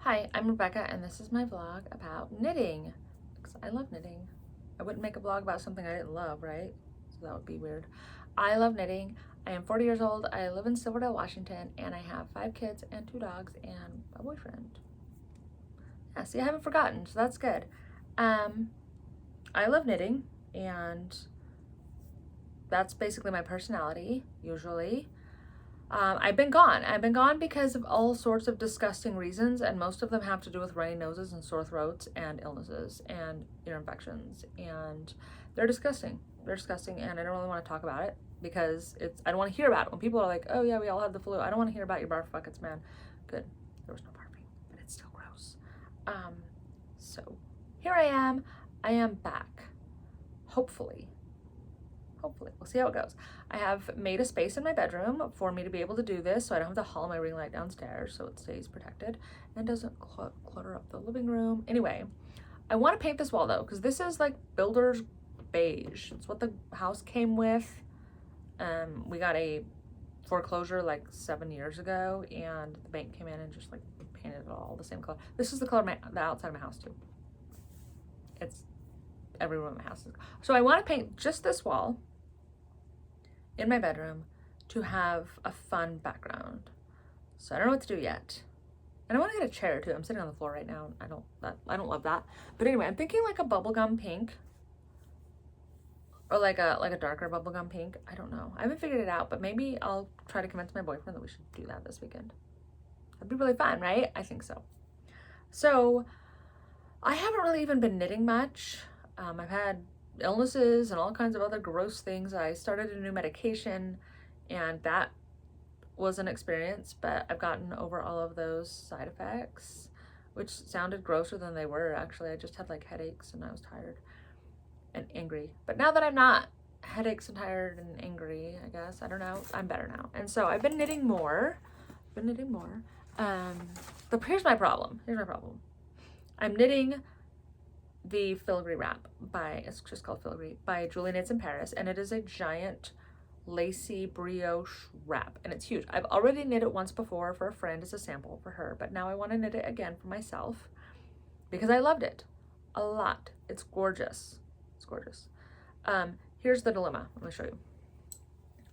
Hi, I'm Rebecca, and this is my vlog about knitting, because I love knitting. I wouldn't make a vlog about something I didn't love, right? So that would be weird. I love knitting. I am 40 years old. I live in Silverdale, Washington, and I have 5 kids and 2 dogs and a boyfriend. Yeah, see, I haven't forgotten, so that's good. I love knitting, and that's basically my personality, usually. I've been gone. I've been gone because of all sorts of disgusting reasons, and most of them have to do with runny noses and sore throats and illnesses and ear infections, and they're disgusting. They're disgusting, and I don't really want to talk about it because I don't want to hear about it. When people are like, oh yeah, we all have the flu, I don't want to hear about your barf buckets, man. Good. There was no barfing, but it's still gross. So here I am. I am back. Hopefully. We'll see how it goes. I have made a space in my bedroom for me to be able to do this, so I don't have to haul my ring light downstairs, so it stays protected and doesn't clutter up the living room. Anyway, I want to paint this wall though, because this is like builder's beige. It's what the house came with. We got a foreclosure like 7 years ago, and the bank came in and just like painted it all the same color. This is the color of the outside of my house too. It's every room in my house. So I want to paint just this wall in my bedroom to have a fun background. So I don't know what to do yet. And I want to get a chair too. I'm sitting on the floor right now. I don't love that. But anyway, I'm thinking like a bubblegum pink, or like a darker bubblegum pink. I don't know. I haven't figured it out, but maybe I'll try to convince my boyfriend that we should do that this weekend. That'd be really fun, right? I think so. So I haven't really even been knitting much. I've had illnesses and all kinds of other gross things. I started a new medication, and that was an experience, but I've gotten over all of those side effects, which sounded grosser than they were. Actually, I just had like headaches and I was tired and angry. But now that I'm not headaches and tired and angry, I guess, I don't know, I'm better now. And so I've been knitting more. But here's my problem. I'm knitting the filigree wrap it's just called filigree, by Julie Knits in Paris, and it is a giant lacy brioche wrap, and it's huge. I've already knit it once before for a friend as a sample for her, but now I want to knit it again for myself because I loved it a lot. It's gorgeous. Here's the dilemma. Let me show you.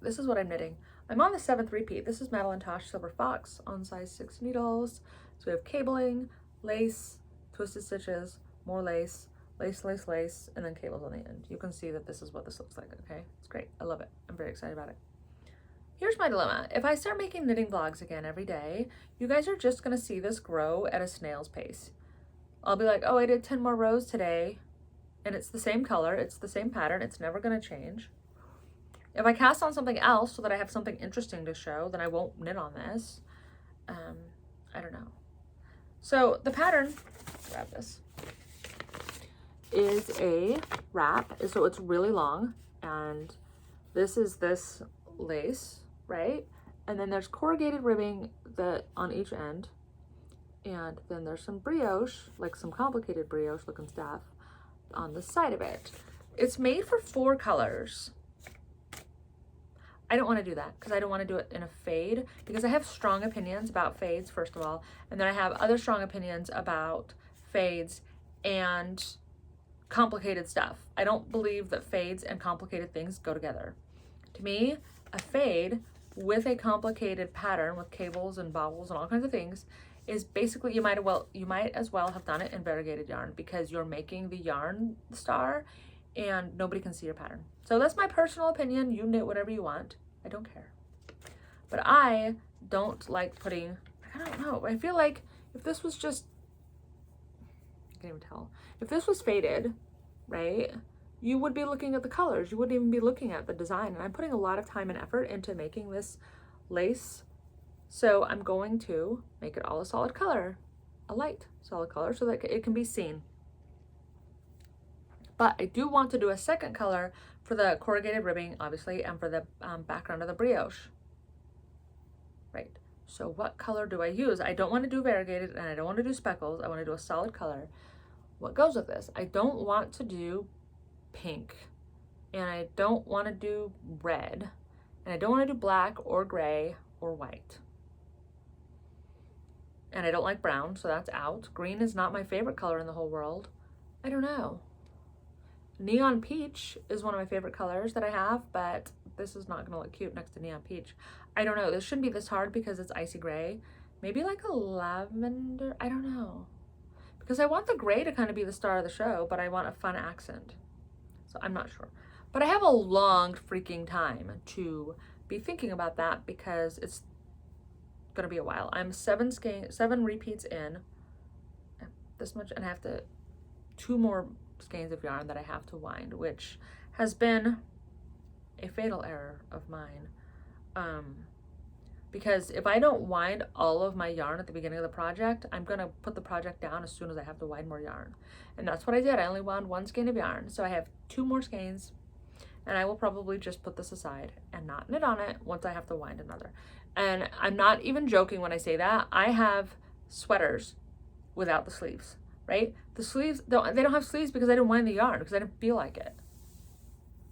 This is what I'm knitting. I'm on the 7th repeat. This is Madeline Tosh Silver Fox on size 6 needles. So we have cabling, lace, twisted stitches, more lace, and then cables on the end. You can see that this is what this looks like, okay? It's great. I love it. I'm very excited about it. Here's my dilemma. If I start making knitting vlogs again every day, you guys are just going to see this grow at a snail's pace. I'll be like, oh, I did 10 more rows today, and it's the same color, it's the same pattern, it's never going to change. If I cast on something else so that I have something interesting to show, then I won't knit on this. I don't know. So the pattern, grab this, is a wrap. So it's really long, and this is this lace, right? And then there's corrugated ribbing on each end, and then there's some brioche, like some complicated brioche looking stuff on the side of it. It's made for 4 colors. I don't want to do that because I don't want to do it in a fade, because I have strong opinions about fades, first of all, and then I have other strong opinions about fades and complicated stuff. I don't believe that fades and complicated things go together. To me, a fade with a complicated pattern with cables and bobbles and all kinds of things is basically, you might as well have done it in variegated yarn, because you're making the yarn star and nobody can see your pattern. So that's my personal opinion. You knit whatever you want. I don't care. But I don't like putting, I don't know, I feel like if this was just, I can't even tell. If this was faded, right, you would be looking at the colors. You wouldn't even be looking at the design. And I'm putting a lot of time and effort into making this lace. So I'm going to make it all a solid color, a light solid color, so that it can be seen. But I do want to do a second color for the corrugated ribbing, obviously, and for the background of the brioche. Right. So what color do I use? I don't want to do variegated, and I don't want to do speckles. I want to do a solid color. What goes with this? I don't want to do pink, and I don't want to do red, and I don't want to do black or gray or white. and I don't like brown, so that's out. Green is not my favorite color in the whole world. I don't know. Neon peach is one of my favorite colors that I have, but this is not gonna look cute next to neon peach. I don't know, this shouldn't be this hard because it's icy gray. Maybe like a lavender, I don't know. Because I want the gray to kind of be the star of the show, but I want a fun accent. So I'm not sure. But I have a long freaking time to be thinking about that because it's gonna be a while. I'm 7 repeats in, this much, and I have 2 more skeins of yarn that I have to wind, which has been a fatal error of mine. Because if I don't wind all of my yarn at the beginning of the project, I'm gonna put the project down as soon as I have to wind more yarn. And that's what I did. I only wound 1 skein of yarn. So I have 2 more skeins, and I will probably just put this aside and not knit on it once I have to wind another. And I'm not even joking when I say that. I have sweaters without the sleeves, right? The sleeves, they don't have sleeves because I didn't wind the yarn because I didn't feel like it.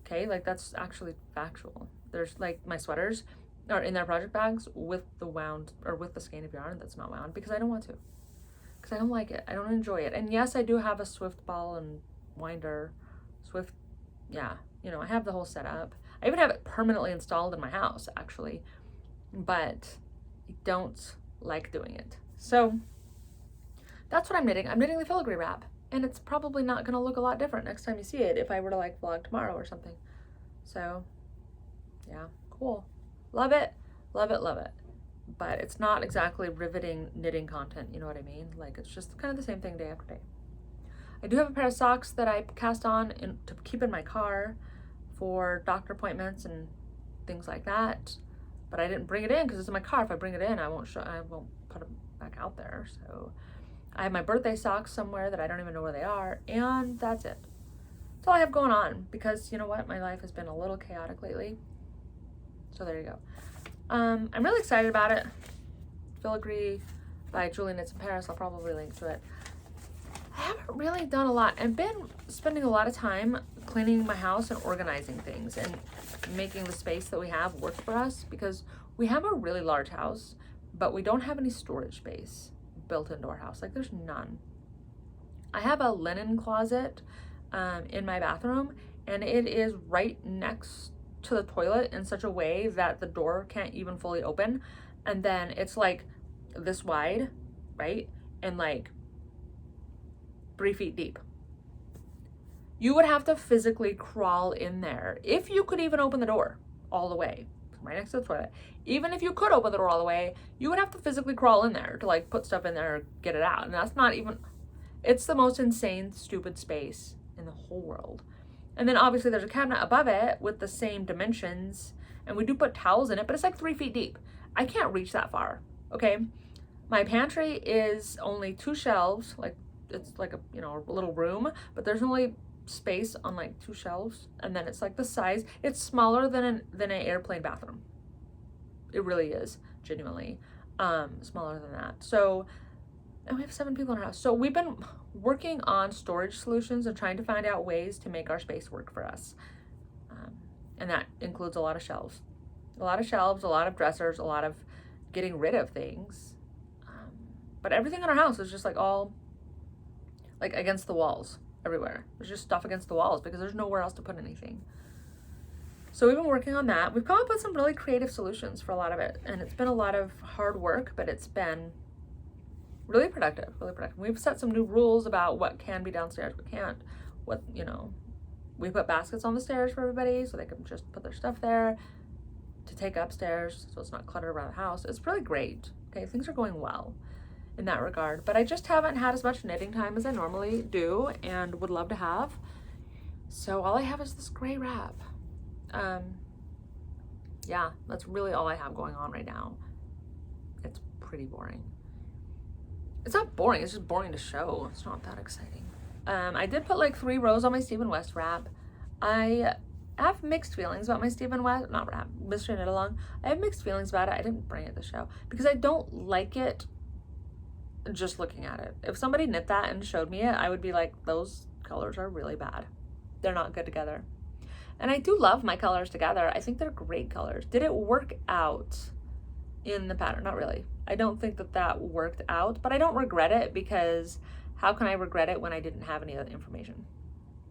Okay, like that's actually factual. There's like my sweaters are in their project bags with the wound or with the skein of yarn that's not wound because I don't want to. Because I don't like it. I don't enjoy it. And yes, I do have a Swift ball and winder. Swift, yeah, you know, I have the whole setup. I even have it permanently installed in my house, actually. But I don't like doing it. So that's what I'm knitting. I'm knitting the filigree wrap. And it's probably not going to look a lot different next time you see it if I were to like vlog tomorrow or something. So, yeah, cool. Love it, love it, love it. But it's not exactly riveting knitting content, you know what I mean? Like, it's just kind of the same thing day after day. I do have a pair of socks that I cast on to keep in my car for doctor appointments and things like that. But I didn't bring it in because it's in my car. If I bring it in, I won't put it back out there. So I have my birthday socks somewhere that I don't even know where they are, and that's it. That's all I have going on because, you know what? My life has been a little chaotic lately. So there you go. I'm really excited about it. Filigree by Julie Knits in Paris. I'll probably link to it. I haven't really done a lot. I've been spending a lot of time cleaning my house and organizing things and making the space that we have work for us because we have a really large house, but we don't have any storage space built into our house. Like, there's none. I have a linen closet in my bathroom, and it is right next to the toilet in such a way that the door can't even fully open. And then it's like this wide, right? And like 3 feet deep. You would have to physically crawl in there if you could even open the door all the way, right next to the toilet. Even if you could open the door all the way, you would have to physically crawl in there to like put stuff in there or get it out. And that's not even, it's the most insane, stupid space in the whole world. And then obviously there's a cabinet above it with the same dimensions, and we do put towels in it, but it's like 3 feet deep. I can't reach that far, okay? My pantry is only 2 shelves, like it's like a, you know, a little room, but there's only space on like 2 shelves, and then it's like the size, it's smaller than an airplane bathroom. It really is, genuinely, smaller than that. So, and we have 7 people in our house. So we've been working on storage solutions and trying to find out ways to make our space work for us. And that includes a lot of shelves. A lot of shelves, a lot of dressers, a lot of getting rid of things. But everything in our house is just like all like against the walls everywhere. There's just stuff against the walls because there's nowhere else to put anything. So we've been working on that. We've come up with some really creative solutions for a lot of it. And it's been a lot of hard work, but it's been really productive, really productive. We've set some new rules about what can be downstairs, what can't, what, you know, we put baskets on the stairs for everybody so they can just put their stuff there to take upstairs so it's not cluttered around the house. It's really great. Okay, things are going well in that regard, but I just haven't had as much knitting time as I normally do and would love to have. So all I have is this gray wrap. Yeah, that's really all I have going on right now. It's pretty boring. It's not boring, it's just boring to show. It's not that exciting. I did put like 3 rows on my Stephen West wrap. I have mixed feelings about my Stephen West, not wrap, Mystery Knit Along. I have mixed feelings about it. I didn't bring it to the show because I don't like it just looking at it. If somebody knit that and showed me it, I would be like, those colors are really bad. They're not good together. And I do love my colors together. I think they're great colors. Did it work out in the pattern? Not really. I don't think that that worked out, but I don't regret it, because how can I regret it when I didn't have any other information?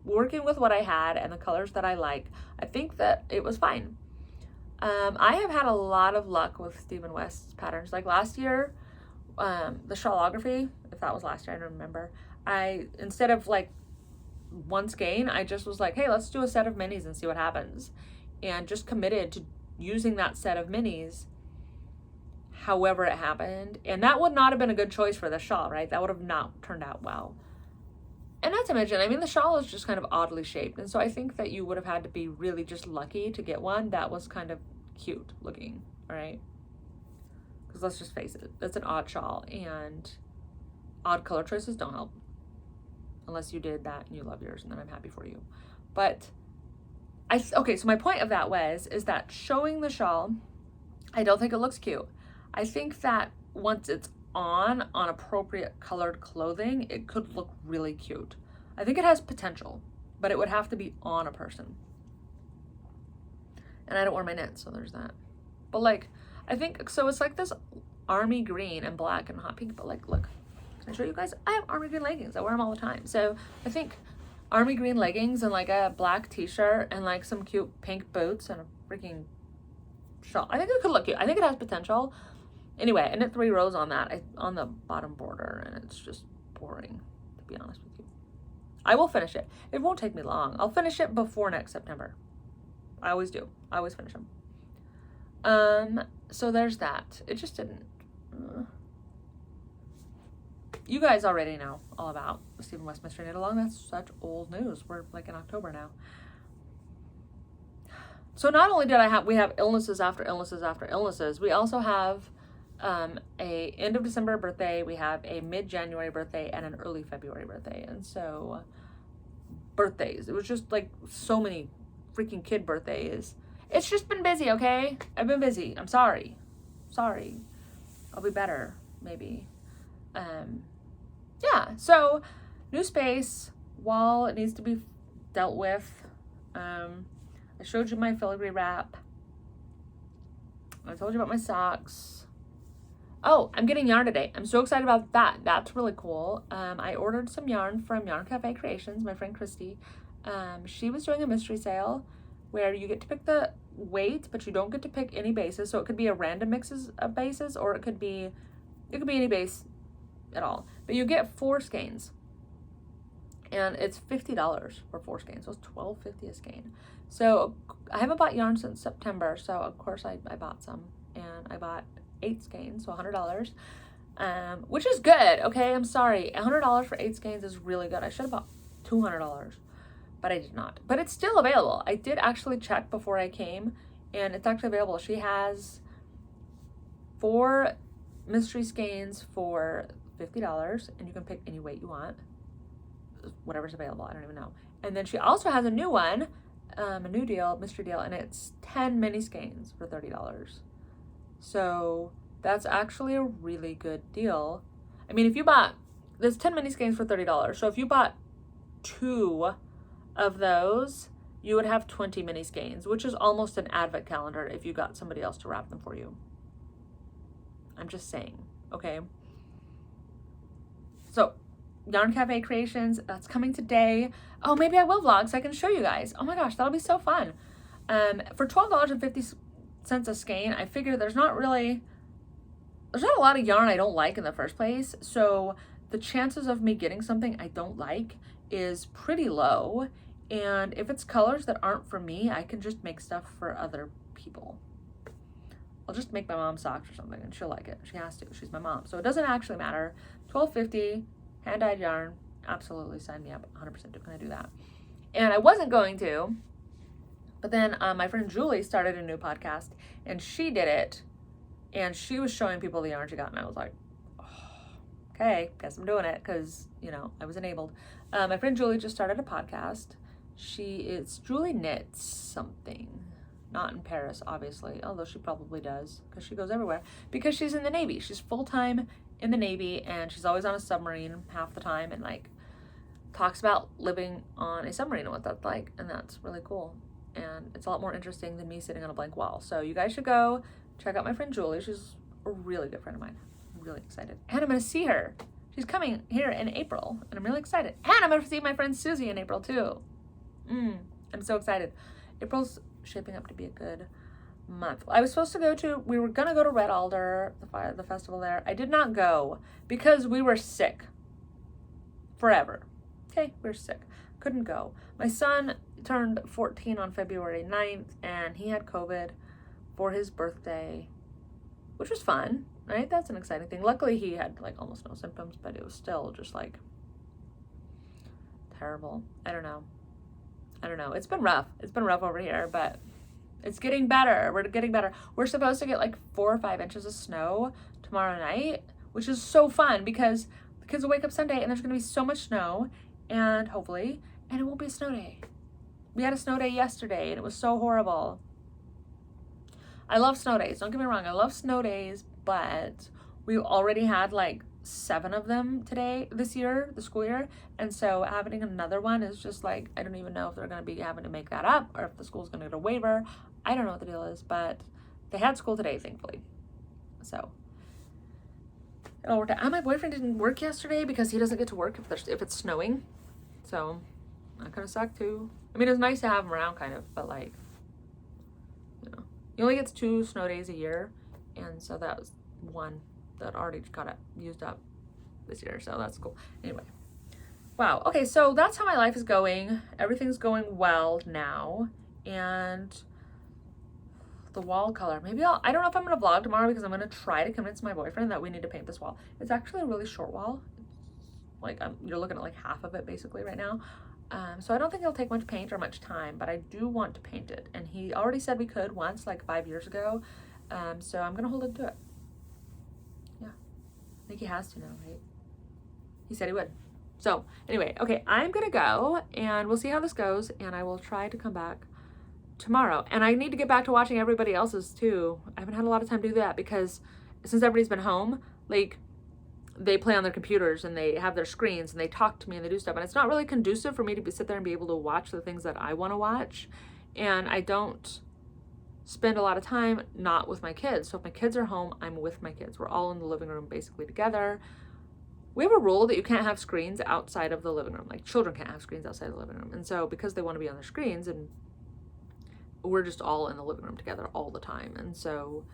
Working with what I had and the colors that I like, I think that it was fine. I have had a lot of luck with Stephen West's patterns. Like last year, the shawlography, if that was last year, I don't remember. Instead of like one skein, I just was like, hey, let's do a set of minis and see what happens. And just committed to using that set of minis however it happened. And that would not have been a good choice for the shawl, right? That would have not turned out well. And not to mention, I mean, the shawl is just kind of oddly shaped. And so I think that you would have had to be really just lucky to get one that was kind of cute looking, right? Because let's just face it, it's an odd shawl, and odd color choices don't help. Unless you did that and you love yours, and then I'm happy for you. But okay, so my point of that is that showing the shawl, I don't think it looks cute. I think that once it's on appropriate colored clothing, it could look really cute. I think it has potential, but it would have to be on a person. And I don't wear my knits, so there's that. But like, I think, so it's like this army green and black and hot pink, but like, look, can I show you guys? I have army green leggings. I wear them all the time. So I think army green leggings and like a black t-shirt and like some cute pink boots and a freaking shawl, I think it could look cute. I think it has potential. Anyway, I knit 3 rows on that, on the bottom border, and it's just boring, to be honest with you. I will finish it. It won't take me long. I'll finish it before next September. I always do. I always finish them. So there's that. It just didn't. You guys already know all about the Stephen West Mystery Knit Along. That's such old news. We're like in October now. So not only did we have illnesses after illnesses after illnesses, we also have a end of December birthday, we have a mid-January birthday, and an early February birthday. And so birthdays, it was just like so many freaking kid birthdays. It's just been busy, okay? I've been busy. I'm sorry. I'll be better, maybe. Yeah, so new space, wall, it needs to be dealt with. I showed you my filigree wrap. I told you about my socks. Oh, I'm getting yarn today. I'm so excited about that. That's really cool. I ordered some yarn from Yarn Cafe Creations, my friend Christy. She was doing a mystery sale where you get to pick the weight, but you don't get to pick any bases. So it could be a random mixes of bases, or it could be any base at all. But you get 4 skeins. And it's $50 for 4 skeins. So it's $12.50 a skein. So I haven't bought yarn since September. So of course I bought some, and I bought 8 skeins, so $100, which is good. Okay, I'm sorry, $100 for 8 skeins is really good. I should have bought $200, but I did not. But it's still available. I did actually check before I came, and it's actually available. She has 4 mystery skeins for $50, and you can pick any weight you want, whatever's available. I don't even know. And then she also has a new one, a new deal, mystery deal, and it's 10 mini skeins for $30. So that's actually a really good deal. I mean, if you bought, there's 10 mini skeins for $30. So if you bought 2 of those, you would have 20 mini skeins, which is almost an advent calendar if you got somebody else to wrap them for you. I'm just saying, okay? So Yarn Cafe Creations, that's coming today. Oh, maybe I will vlog so I can show you guys. Oh my gosh, that'll be so fun. For $12.50 a skein, I figure there's not a lot of yarn I don't like in the first place, so the chances of me getting something I don't like is pretty low. And if it's colors that aren't for me, I can just make stuff for other people. I'll just make my mom socks or something, and she'll like it. She has to. She's my mom, so it doesn't actually matter. $12.50, hand-dyed yarn. Absolutely, sign me up. 100% gonna do that. And I wasn't going to. But then my friend Julie started a new podcast, and she did it, and she was showing people the yarn she got, and I was like, oh, okay, guess I'm doing it, because, you know, I was enabled. My friend Julie just started a podcast. It's Julie Knits something. Not in Paris, obviously, although she probably does, because she goes everywhere, because she's in the Navy. She's full-time in the Navy, and she's always on a submarine half the time, and, like, talks about living on a submarine and what that's like, and that's really cool. And it's a lot more interesting than me sitting on a blank wall. So you guys should go check out my friend Julie. She's a really good friend of mine. I'm really excited. And I'm going to see her. She's coming here in April, and I'm really excited. And I'm going to see my friend Susie in April, too. I'm so excited. April's shaping up to be a good month. I was supposed to go to, we were going to go to Red Alder, the festival there. I did not go because we were sick. Forever. Okay, we were sick. Couldn't go. My son turned 14 on February 9th, and he had COVID for his birthday, which was fun, right? That's an exciting thing. Luckily, he had like almost no symptoms, but it was still just like terrible. I don't know. It's been rough. It's been rough over here, but it's getting better. We're getting better. We're supposed to get like 4 or 5 inches of snow tomorrow night, which is so fun because the kids will wake up Sunday and there's going to be so much snow, and hopefully, and it won't be a snow day. We had a snow day yesterday and it was so horrible. I love snow days. Don't get me wrong. I love snow days, but we already had like 7 of them this year, the school year. And so having another one is just like, I don't even know if they're going to be having to make that up or if the school's going to get a waiver. I don't know what the deal is, but they had school today, thankfully. So it all worked out. And my boyfriend didn't work yesterday because he doesn't get to work if it's snowing. So that kind of sucked too. I mean, it's nice to have him around kind of, but like, he only gets 2 snow days a year. And so that was one that already got used up this year. So that's cool. Anyway. Wow. Okay. So that's how my life is going. Everything's going well now. And the wall color, maybe I don't know if I'm going to vlog tomorrow because I'm going to try to convince my boyfriend that we need to paint this wall. It's actually a really short wall. Like you're looking at like half of it basically right now. So I don't think it'll take much paint or much time, but I do want to paint it. And he already said we could once, like 5 years ago. So I'm going to hold him to it. Yeah. I think he has to now, right? He said he would. So anyway, okay, I'm going to go and we'll see how this goes. And I will try to come back tomorrow. And I need to get back to watching everybody else's too. I haven't had a lot of time to do that because since everybody's been home, like, they play on their computers and they have their screens and they talk to me and they do stuff. And it's not really conducive for me to sit there and be able to watch the things that I want to watch. And I don't spend a lot of time not with my kids. So if my kids are home, I'm with my kids. We're all in the living room basically together. We have a rule that you can't have screens outside of the living room. Like children can't have screens outside the living room. And so because they want to be on their screens, and we're just all in the living room together all the time. And so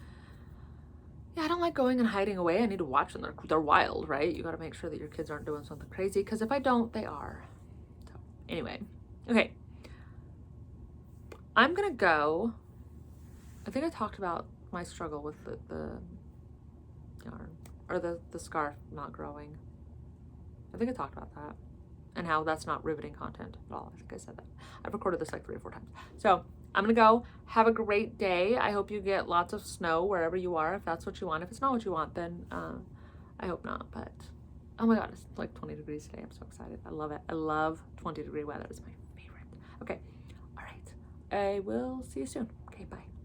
yeah, I don't like going and hiding away. I need to watch them. They're wild, right? You got to make sure that your kids aren't doing something crazy because if I don't, they are. So anyway, okay. I'm going to go. I think I talked about my struggle with the yarn or the scarf not growing. I think I talked about that and how that's not riveting content at all. I think I said that. I've recorded this like 3 or 4 times. So I'm going to go. Have a great day. I hope you get lots of snow wherever you are, if that's what you want. If it's not what you want, then I hope not. But, oh my God, it's like 20 degrees today. I'm so excited. I love it. I love 20-degree weather. It's my favorite. Okay. All right. I will see you soon. Okay, bye.